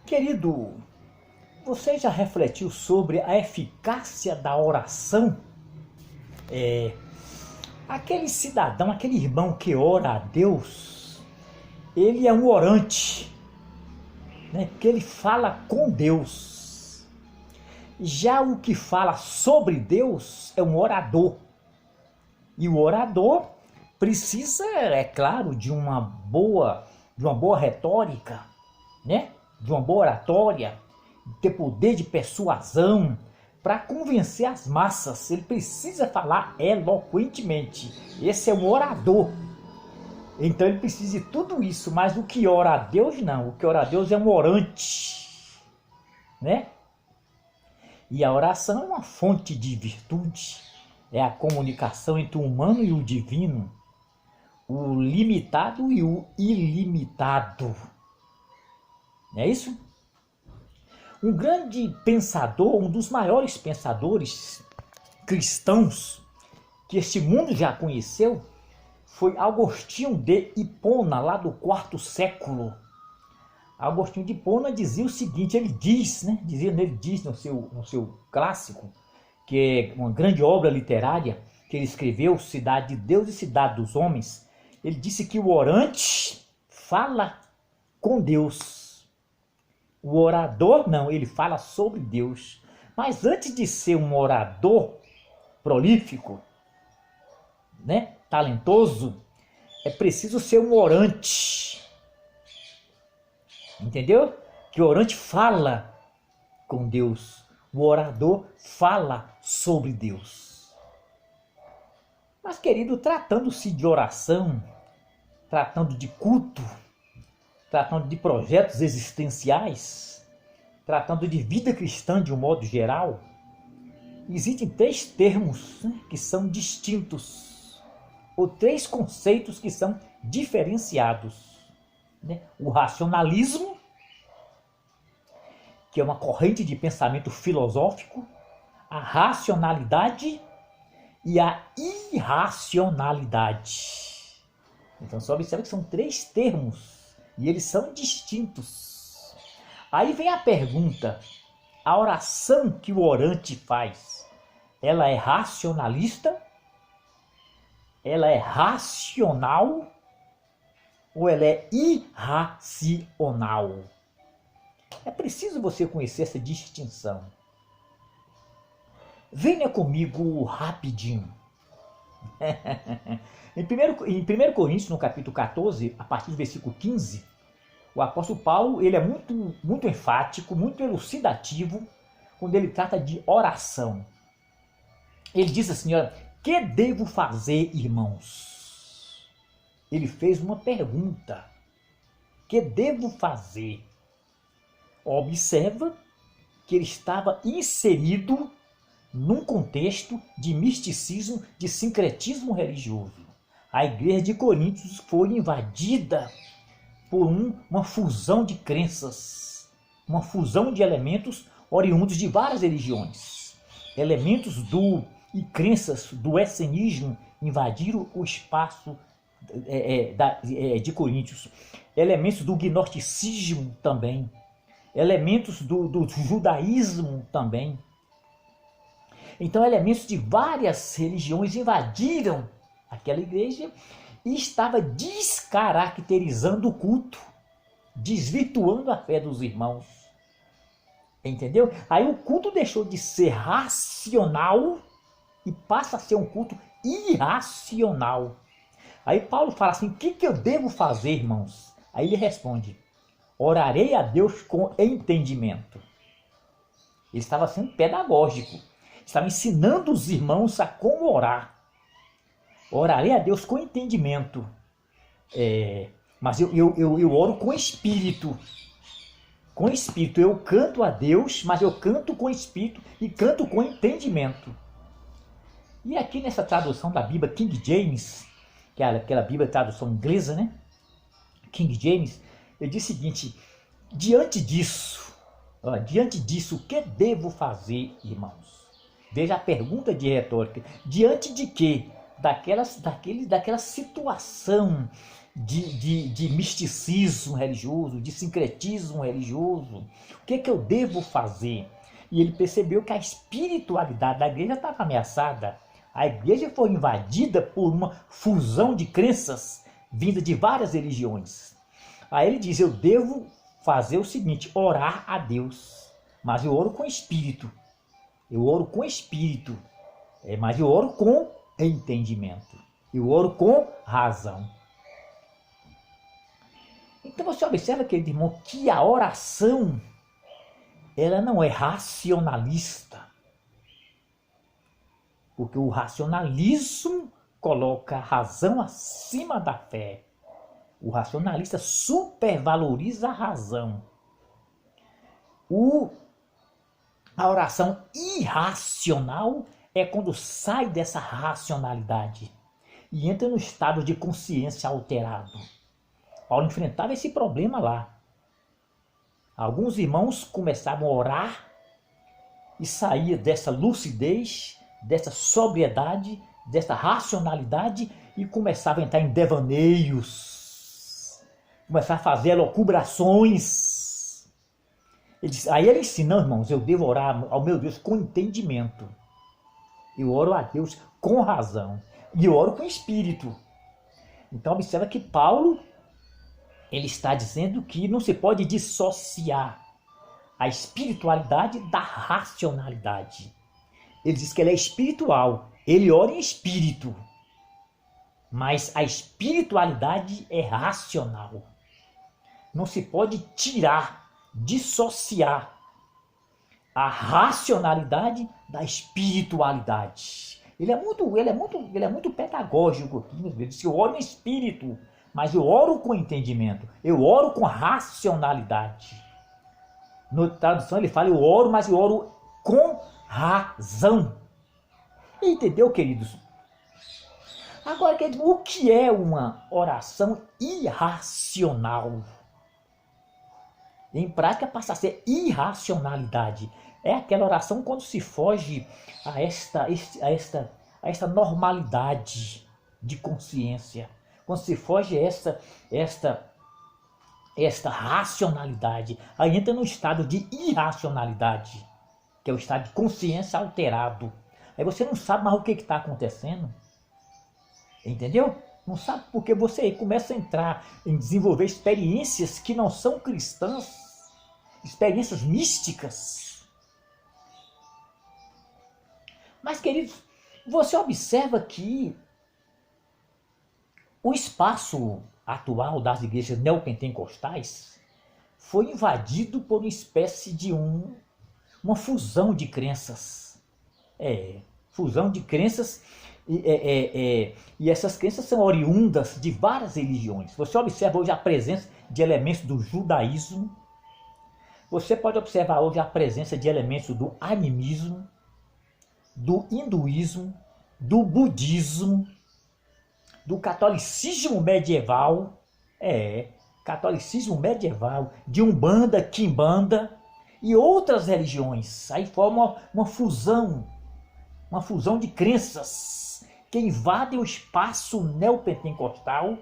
Querido, você já refletiu sobre a eficácia da oração? Aquele cidadão, aquele irmão que ora a Deus, ele é um orante, né? Porque ele fala com Deus. Já o que fala sobre Deus é um orador. E o orador precisa, é claro, de uma boa retórica, né? De uma boa oratória, ter poder de persuasão para convencer as massas. Ele precisa falar eloquentemente. Esse é um orador. Então ele precisa de tudo isso, mas o que ora a Deus não. O que ora a Deus é um orante, né? E a oração é uma fonte de virtude. É a comunicação entre o humano e o divino, o limitado e o ilimitado. Não é isso? Um grande pensador, um dos maiores pensadores cristãos que este mundo já conheceu, foi Agostinho de Hipona, lá do quarto século. Agostinho de Hipona dizia o seguinte, ele diz no seu clássico, que é uma grande obra literária que ele escreveu, Cidade de Deus e Cidade dos Homens. Ele disse que o orante fala com Deus. O orador não, ele fala sobre Deus. Mas antes de ser um orador prolífico, né, talentoso, é preciso ser um orante. Entendeu? Que o orante fala com Deus. O orador fala sobre Deus. Mas, querido, tratando-se de oração, tratando de culto, tratando de projetos existenciais, tratando de vida cristã de um modo geral, existem três termos, né, que são distintos, ou três conceitos que são diferenciados, né? O racionalismo, que é uma corrente de pensamento filosófico, a racionalidade e a irracionalidade. Então só observa que são três termos e eles são distintos. Aí vem a pergunta, a oração que o orante faz, ela é racionalista? Ela é racional? Ou ela é irracional? É preciso você conhecer essa distinção. Venha comigo rapidinho. Em 1 Coríntios, no capítulo 14, a partir do versículo 15, o apóstolo Paulo ele é muito enfático, muito elucidativo, quando ele trata de oração. Ele diz assim, olha, que devo fazer, irmãos? Ele fez uma pergunta. Que devo fazer? Observa que ele estava inserido num contexto de misticismo, de sincretismo religioso. A igreja de Coríntios foi invadida por uma fusão de crenças, uma fusão de elementos oriundos de várias religiões. Elementos e crenças do essenismo invadiram o espaço de Coríntios. Elementos do gnosticismo também. Elementos do judaísmo também. Então elementos de várias religiões invadiram aquela igreja e estava descaracterizando o culto, desvirtuando a fé dos irmãos. Entendeu? Aí o culto deixou de ser racional e passa a ser um culto irracional. Aí Paulo fala assim, o que eu devo fazer, irmãos? Aí ele responde, orarei a Deus com entendimento. Ele estava sendo pedagógico, estava ensinando os irmãos a como orar. Orarei a Deus com entendimento, mas eu oro com espírito. Com espírito, eu canto a Deus, mas eu canto com espírito e canto com entendimento. E aqui nessa tradução da Bíblia King James, que é aquela Bíblia tradução inglesa, né? King James, ele diz o seguinte, diante disso, o que devo fazer, irmãos? Veja a pergunta de retórica, diante de quê? Daquela situação de misticismo religioso, de sincretismo religioso. O que eu devo fazer? E ele percebeu que a espiritualidade da igreja estava ameaçada. A igreja foi invadida por uma fusão de crenças vinda de várias religiões. Aí ele diz, eu devo fazer o seguinte, orar a Deus. Mas eu oro com espírito. Eu oro com espírito. Mas eu oro com entendimento. Eu oro com razão. Então você observa, querido irmão, que a oração, ela não é racionalista. Porque o racionalismo coloca a razão acima da fé. O racionalista supervaloriza a razão. A oração irracional é quando sai dessa racionalidade e entra no estado de consciência alterado. Paulo enfrentava esse problema lá. Alguns irmãos começavam a orar e saía dessa lucidez, dessa sobriedade, dessa racionalidade e começava a entrar em devaneios, começava a fazer elucubrações. Aí ele ensina, não, irmãos, eu devo orar ao meu Deus com entendimento. Eu oro a Deus com razão e eu oro com espírito. Então observa que Paulo, ele está dizendo que não se pode dissociar a espiritualidade da racionalidade. Ele diz que ele é espiritual, ele ora em espírito, mas a espiritualidade é racional. Não se pode tirar, dissociar a racionalidade da espiritualidade. Ele é muito pedagógico aqui. Ele diz que eu oro em espírito, mas eu oro com entendimento, eu oro com racionalidade. Na tradução ele fala, eu oro, mas eu oro com razão. Entendeu, queridos? Agora, o que é uma oração irracional? Em prática passa a ser irracionalidade. É aquela oração quando se foge a esta normalidade de consciência. Quando se foge a esta racionalidade. Aí entra no estado de irracionalidade, que é o estado de consciência alterado. Aí você não sabe mais o que está acontecendo. Entendeu? Não sabe porque você começa a entrar em desenvolver experiências que não são cristãs, experiências místicas. Mas, queridos, você observa que o espaço atual das igrejas neopentecostais foi invadido por uma espécie de uma fusão de crenças. Fusão de crenças. E essas crenças são oriundas de várias religiões. Você observa hoje a presença de elementos do judaísmo. Você pode observar hoje a presença de elementos do animismo, do hinduísmo, do budismo, do catolicismo medieval. Catolicismo medieval, de Umbanda, Quimbanda e outras religiões. Aí forma uma fusão de crenças que invadem o espaço neopentecostal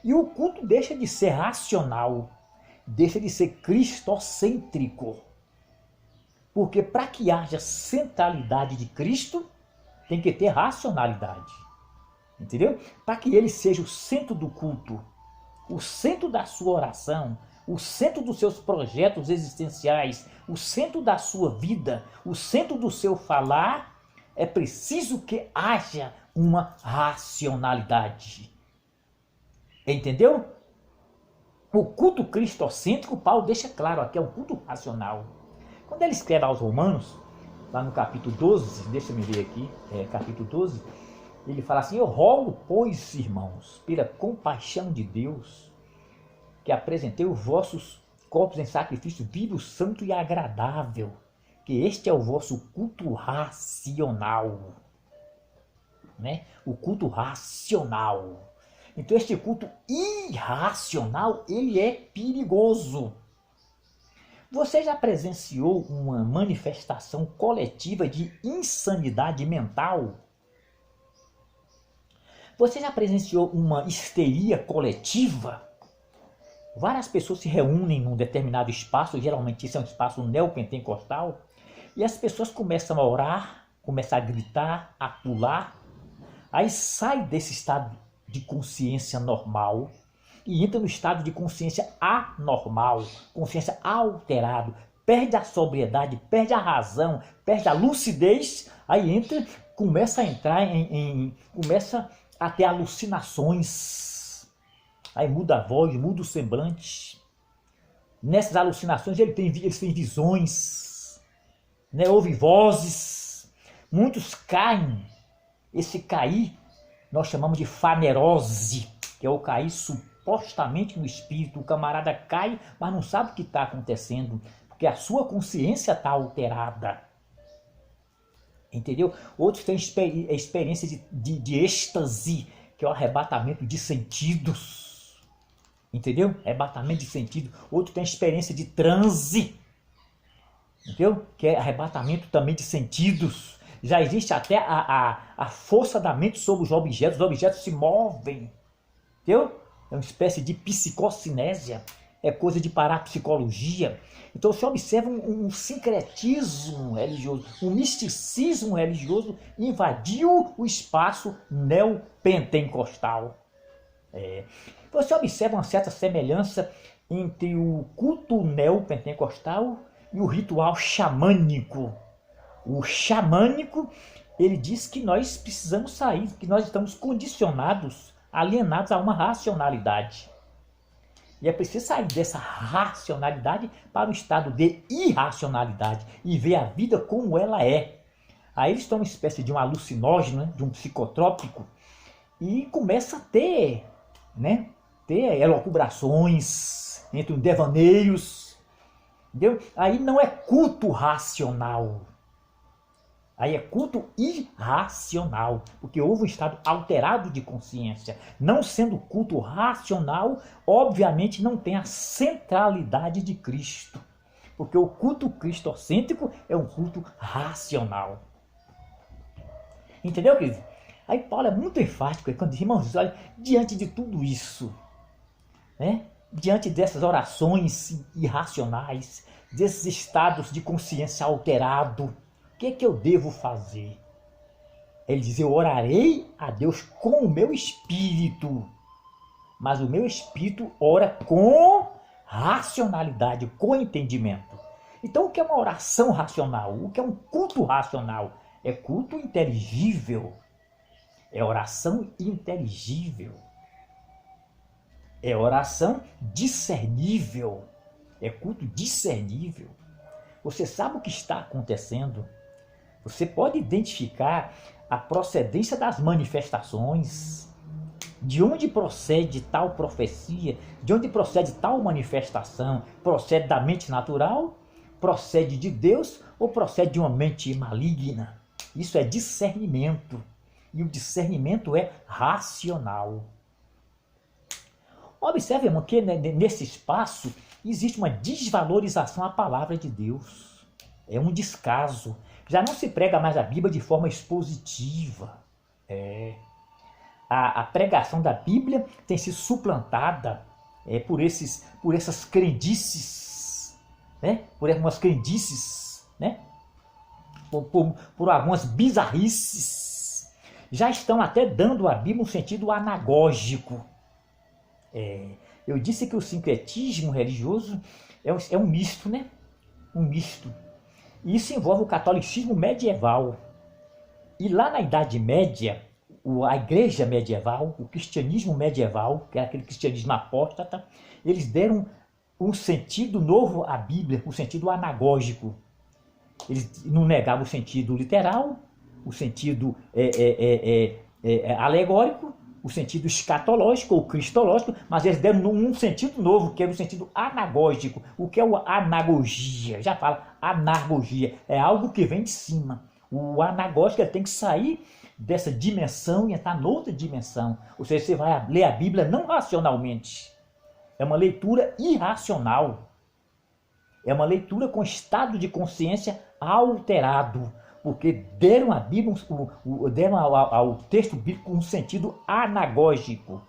e o culto deixa de ser racional, deixa de ser cristocêntrico. Porque para que haja centralidade de Cristo, tem que ter racionalidade. Entendeu? Para que ele seja o centro do culto, o centro da sua oração, o centro dos seus projetos existenciais, o centro da sua vida, o centro do seu falar, é preciso que haja uma racionalidade. Entendeu? O culto cristocêntrico, Paulo deixa claro aqui, é um culto racional. Quando ele escreve aos Romanos, lá no capítulo 12, deixa eu ver aqui, capítulo 12, ele fala assim, eu rogo, pois, irmãos, pela compaixão de Deus, que apresentei os vossos corpos em sacrifício vivo, santo e agradável, que este é o vosso culto racional, né? O culto racional. Então este culto irracional, ele é perigoso. Você já presenciou uma manifestação coletiva de insanidade mental? Você já presenciou uma histeria coletiva? Várias pessoas se reúnem num determinado espaço, geralmente isso é um espaço neopentecostal, e as pessoas começam a orar, começam a gritar, a pular, aí sai desse estado de consciência normal e entra no estado de consciência anormal, consciência alterado, perde a sobriedade, perde a razão, perde a lucidez, aí entra, começa a entrar começa a ter alucinações, aí muda a voz, muda o semblante. Nessas alucinações eles têm visões, né? Ouve vozes, muitos caem. Esse cair nós chamamos de fanerose, que é o cair supostamente no espírito. O camarada cai, mas não sabe o que está acontecendo, porque a sua consciência está alterada. Entendeu? Outros têm experiência de êxtase, que é o arrebatamento de sentidos. Entendeu? Arrebatamento de sentido. Outros têm experiência de transe, entendeu? Que é arrebatamento também de sentidos. Já existe até a força da mente sobre os objetos se movem, entendeu? É uma espécie de psicocinésia, é coisa de parapsicologia. Então você observa um sincretismo religioso, um misticismo religioso invadiu o espaço neopentecostal. Você observa uma certa semelhança entre o culto neopentecostal e o ritual xamânico. O xamânico, ele diz que nós precisamos sair, que nós estamos condicionados, alienados a uma racionalidade. E é preciso sair dessa racionalidade para o estado de irracionalidade e ver a vida como ela é. Aí eles tomam uma espécie de um alucinógeno, né, de um psicotrópico, e começa a ter, né, elucubrações, entre devaneios, entendeu? Aí não é culto racional. Aí é culto irracional, porque houve um estado alterado de consciência. Não sendo culto racional, obviamente não tem a centralidade de Cristo, porque o culto cristocêntrico é um culto racional. Entendeu, querido? Aí Paulo é muito enfático quando diz, irmãos, olha, diante de tudo isso, né? Diante dessas orações irracionais, desses estados de consciência alterado, o que eu devo fazer? Ele diz, eu orarei a Deus com o meu espírito, mas o meu espírito ora com racionalidade, com entendimento. Então o que é uma oração racional? O que é um culto racional? É culto inteligível, é oração inteligível, é oração discernível, é culto discernível. Você sabe o que está acontecendo. Você pode identificar a procedência das manifestações, de onde procede tal profecia, de onde procede tal manifestação, procede da mente natural, procede de Deus ou procede de uma mente maligna. Isso é discernimento, e o discernimento é racional. Observe, irmão, que nesse espaço existe uma desvalorização à palavra de Deus, é um descaso. Já não se prega mais a Bíblia de forma expositiva. A pregação da Bíblia tem sido suplantada por essas crendices, né? Por algumas crendices, né? Por algumas bizarrices. Já estão até dando à Bíblia um sentido anagógico. Eu disse que o sincretismo religioso é um misto, né? Um misto. E isso envolve o catolicismo medieval. E lá na Idade Média, a igreja medieval, o cristianismo medieval, que era aquele cristianismo apóstata, eles deram um sentido novo à Bíblia, um sentido anagógico. Eles não negavam o sentido literal, o sentido alegórico, o sentido escatológico ou cristológico, mas eles deram um sentido novo, que era o sentido anagógico. O que é o anagogia? Já fala, anagogia é algo que vem de cima. O anagógico tem que sair dessa dimensão e entrar noutra dimensão. Ou seja, você vai ler a Bíblia não racionalmente. É uma leitura irracional. É uma leitura com estado de consciência alterado. porque deram a Bíblia, deram ao texto bíblico um sentido anagógico.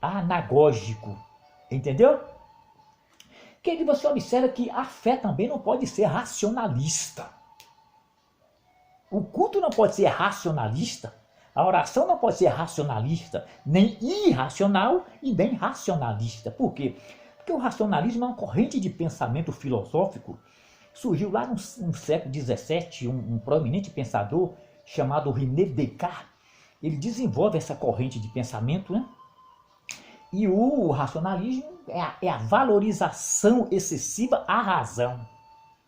Anagógico. Entendeu? Que você observa que a fé também não pode ser racionalista. O culto não pode ser racionalista. A oração não pode ser racionalista, nem irracional e nem racionalista. Por quê? Porque o racionalismo é uma corrente de pensamento filosófico. Surgiu lá no século XVII, um proeminente pensador chamado René Descartes. Ele desenvolve essa corrente de pensamento, né? E o racionalismo é a valorização excessiva à razão.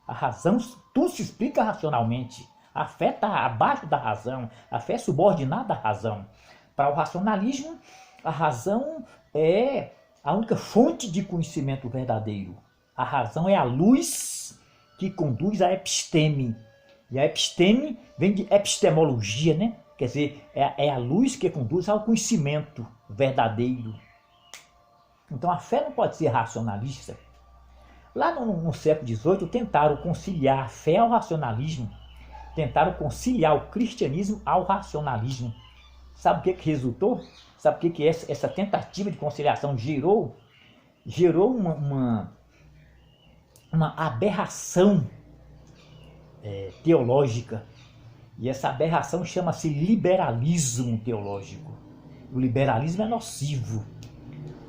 A razão, tudo se explica racionalmente. A fé está abaixo da razão, a fé é subordinada à razão. Para o racionalismo, a razão é a única fonte de conhecimento verdadeiro. A razão é a luz que conduz à episteme. E a episteme vem de epistemologia, né? Quer dizer, é a luz que conduz ao conhecimento verdadeiro. Então a fé não pode ser racionalista. Lá no século XVIII tentaram conciliar a fé ao racionalismo. Tentaram conciliar o cristianismo ao racionalismo. Sabe o que resultou? Sabe o que essa tentativa de conciliação gerou? Gerou uma aberração teológica. E essa aberração chama-se liberalismo teológico. O liberalismo é nocivo,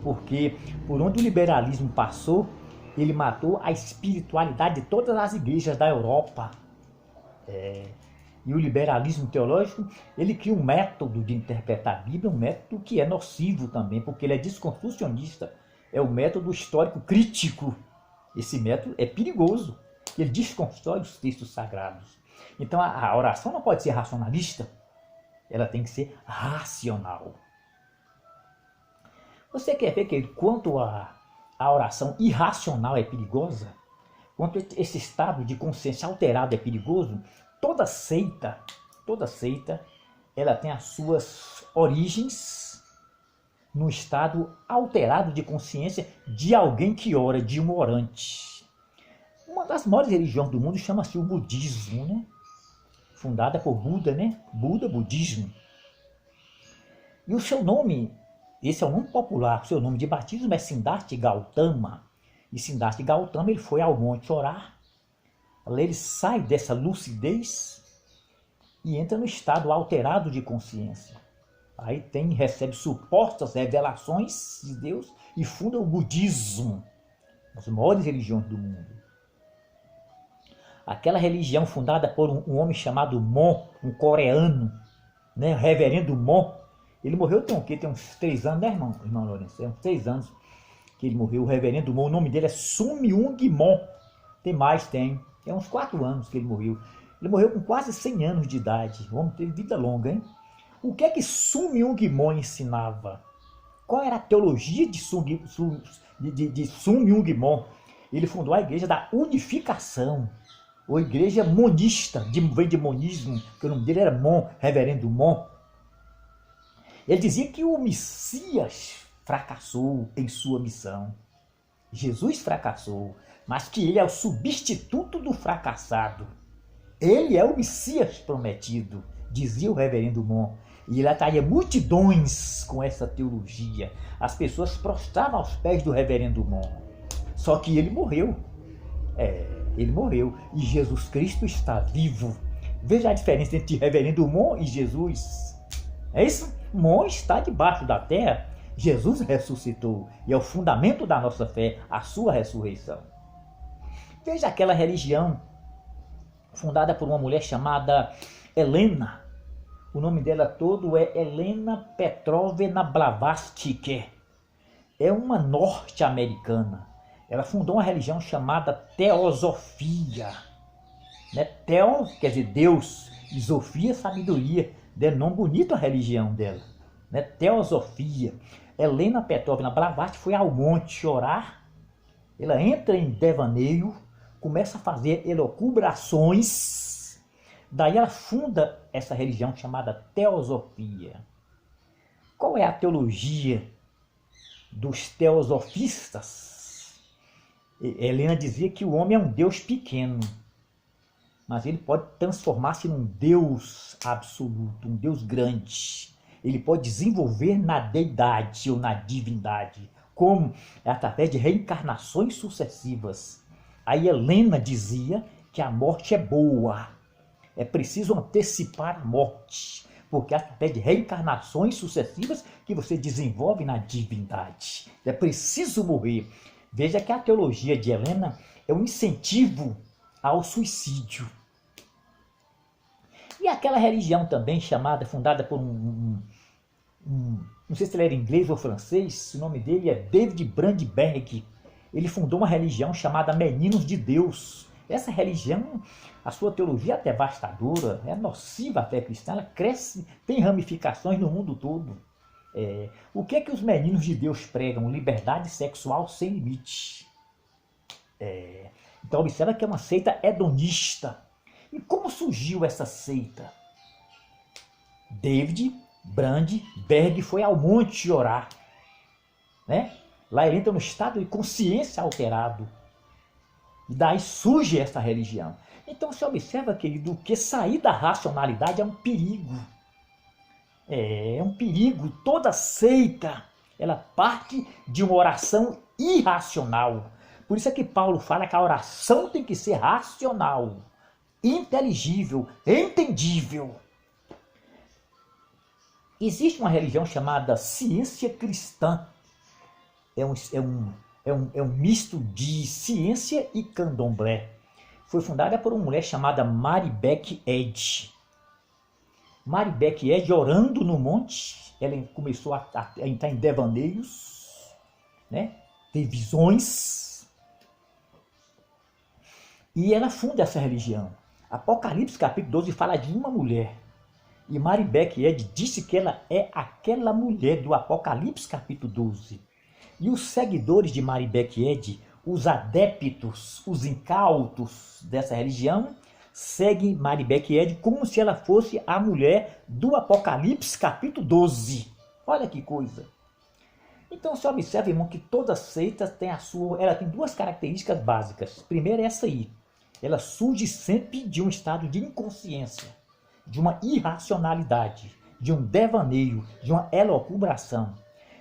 porque por onde o liberalismo passou, ele matou a espiritualidade de todas as igrejas da Europa. E o liberalismo teológico, ele cria um método de interpretar a Bíblia, um método que é nocivo também, porque ele é desconstrucionista. É o método histórico crítico. Esse método é perigoso. Ele desconstrói os textos sagrados. Então a oração não pode ser racionalista, ela tem que ser racional. Você quer ver que quanto a oração irracional é perigosa? Quanto esse estado de consciência alterado é perigoso? Toda seita, ela tem as suas origens no estado alterado de consciência de alguém que ora, de um orante. Uma das maiores religiões do mundo chama-se o budismo, né? Fundada por Buda, né? Budismo. E o seu nome, esse é o nome popular, o seu nome de batismo é Siddhartha Gautama. E Siddhartha Gautama, ele foi ao monte orar. Ele sai dessa lucidez e entra no estado alterado de consciência. Aí recebe supostas revelações de Deus e funda o budismo, as maiores religiões do mundo. Aquela religião fundada por um homem chamado Mon, um coreano, né, reverendo Mon. Ele morreu tem uns 3 anos, né, irmão Lourenço? Tem uns 3 anos que ele morreu, o reverendo Mon. O nome dele é Sun Myung Mon. Tem uns 4 anos que ele morreu. Ele morreu com quase 100 anos de idade. O homem teve vida longa, hein? O que é que Sun Myung Mon ensinava? Qual era a teologia de Sun Myung Mon? Ele fundou a igreja da unificação, ou igreja monista, vem de monismo, que o nome dele era Mon, reverendo Mon. Ele dizia que o Messias fracassou em sua missão. Jesus fracassou, mas que ele é o substituto do fracassado. Ele é o Messias prometido, dizia o reverendo Mon. E ele atraía multidões com essa teologia. As pessoas prostravam aos pés do reverendo Mon. Só que ele morreu. Ele morreu. E Jesus Cristo está vivo. Veja a diferença entre reverendo Mon e Jesus. É isso? Mon está debaixo da terra. Jesus ressuscitou. E é o fundamento da nossa fé, a sua ressurreição. Veja aquela religião fundada por uma mulher chamada Helena. O nome dela todo é Helena Petrovna Blavatsky. É uma norte-americana. Ela fundou uma religião chamada Teosofia. Né? Teo quer dizer Deus, e Sofia, sabedoria. É nome bonito a religião dela. Né? Teosofia. Helena Petrovna Blavatsky foi ao monte orar. Ela entra em devaneio, começa a fazer elucubrações. Daí ela funda essa religião chamada Teosofia. Qual é a teologia dos teosofistas? Helena dizia que o homem é um Deus pequeno. mas ele pode transformar-se num Deus absoluto, um Deus grande. Ele pode desenvolver na deidade ou na divindade, como através de reencarnações sucessivas. Aí Helena dizia que a morte é boa, é preciso antecipar a morte, porque é através de reencarnações sucessivas que você desenvolve na divindade. É preciso morrer. Veja que a teologia de Helena é um incentivo ao suicídio. E aquela religião também fundada por não sei se ele era inglês ou francês, o nome dele é David Brandberg. Ele fundou uma religião chamada Meninos de Deus. Essa religião, a sua teologia é devastadora, é nociva à fé cristã, ela cresce, tem ramificações no mundo todo. O que é que os Meninos de Deus pregam? Liberdade sexual sem limite. Então observa que é uma seita hedonista. E como surgiu essa seita? David Brandberg foi ao monte orar, né? Lá ele entra no estado de consciência alterado. E daí surge essa religião. Então você observa, querido, que sair da racionalidade é um perigo. É um perigo. Toda seita, ela parte de uma oração irracional. Por isso é que Paulo fala que a oração tem que ser racional, inteligível, entendível. Existe uma religião chamada ciência cristã. É um misto de ciência e candomblé. Foi fundada por uma mulher chamada Mary Beck Eddy. Mary Beck Eddy, orando no monte, ela começou a entrar em devaneios, né? Ter visões. E ela funda essa religião. Apocalipse capítulo 12 fala de uma mulher. E Mary Beck Eddy disse que ela é aquela mulher do Apocalipse capítulo 12. E os seguidores de Mary Beck Eddy, os adeptos, os incautos dessa religião, seguem Mary Beck Eddy como se ela fosse a mulher do Apocalipse capítulo 12. Olha que coisa. Então você observa, irmão, que toda seita tem ela tem duas características básicas. Primeiro é essa aí. Ela surge sempre de um estado de inconsciência, de uma irracionalidade, de um devaneio, de uma elucubração.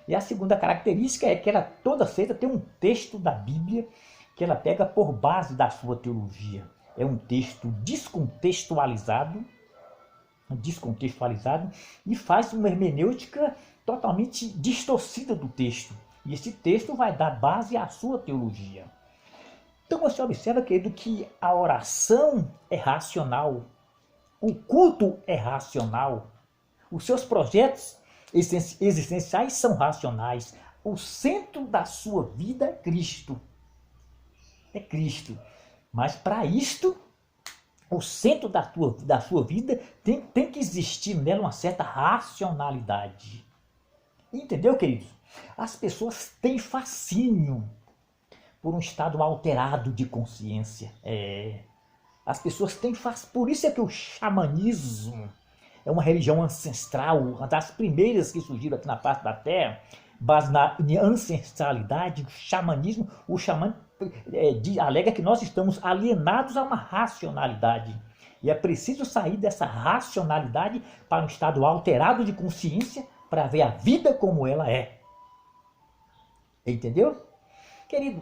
E a segunda característica é que toda seita tem um texto da Bíblia que ela pega por base da sua teologia. É um texto descontextualizado e faz uma hermenêutica totalmente distorcida do texto. E esse texto vai dar base à sua teologia. Então você observa, querido, que a oração é racional, o culto é racional, os seus projetos existenciais são racionais. O centro da sua vida é Cristo. É Cristo. Mas para isto, o centro da sua vida tem que existir nela uma certa racionalidade. Entendeu, queridos? As pessoas têm fascínio por um estado alterado de consciência. As pessoas têm fascínio. Por isso é que o xamanismo é uma religião ancestral, uma das primeiras que surgiram aqui na face da Terra, base na ancestralidade, o xamanismo. O xamã alega que nós estamos alienados a uma racionalidade. E é preciso sair dessa racionalidade para um estado alterado de consciência para ver a vida como ela é. Entendeu? Querido,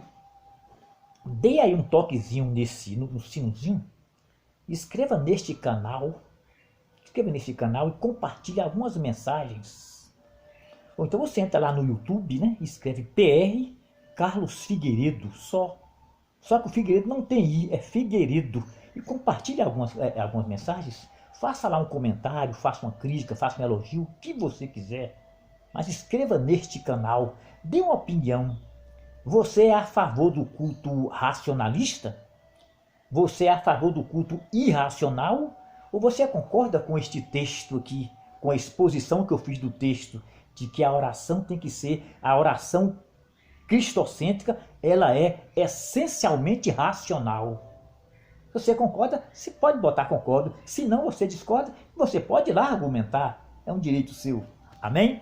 dê aí um toquezinho no sinozinho, inscreva neste canal, e compartilhe algumas mensagens. Ou então você entra lá no YouTube, né? Escreve PR Carlos Figueiredo, só que o Figueiredo não tem I, é Figueiredo. E compartilhe algumas mensagens. Faça lá um comentário, faça uma crítica, faça um elogio, o que você quiser. Mas escreva neste canal, dê uma opinião. Você é a favor do culto racionalista? Você é a favor do culto irracional? Ou você concorda com este texto aqui, com a exposição que eu fiz do texto, de que a oração tem que ser a oração cristocêntrica, ela é essencialmente racional? Você concorda? Você pode botar concordo. Se não, você discorda, você pode ir lá argumentar. É um direito seu. Amém?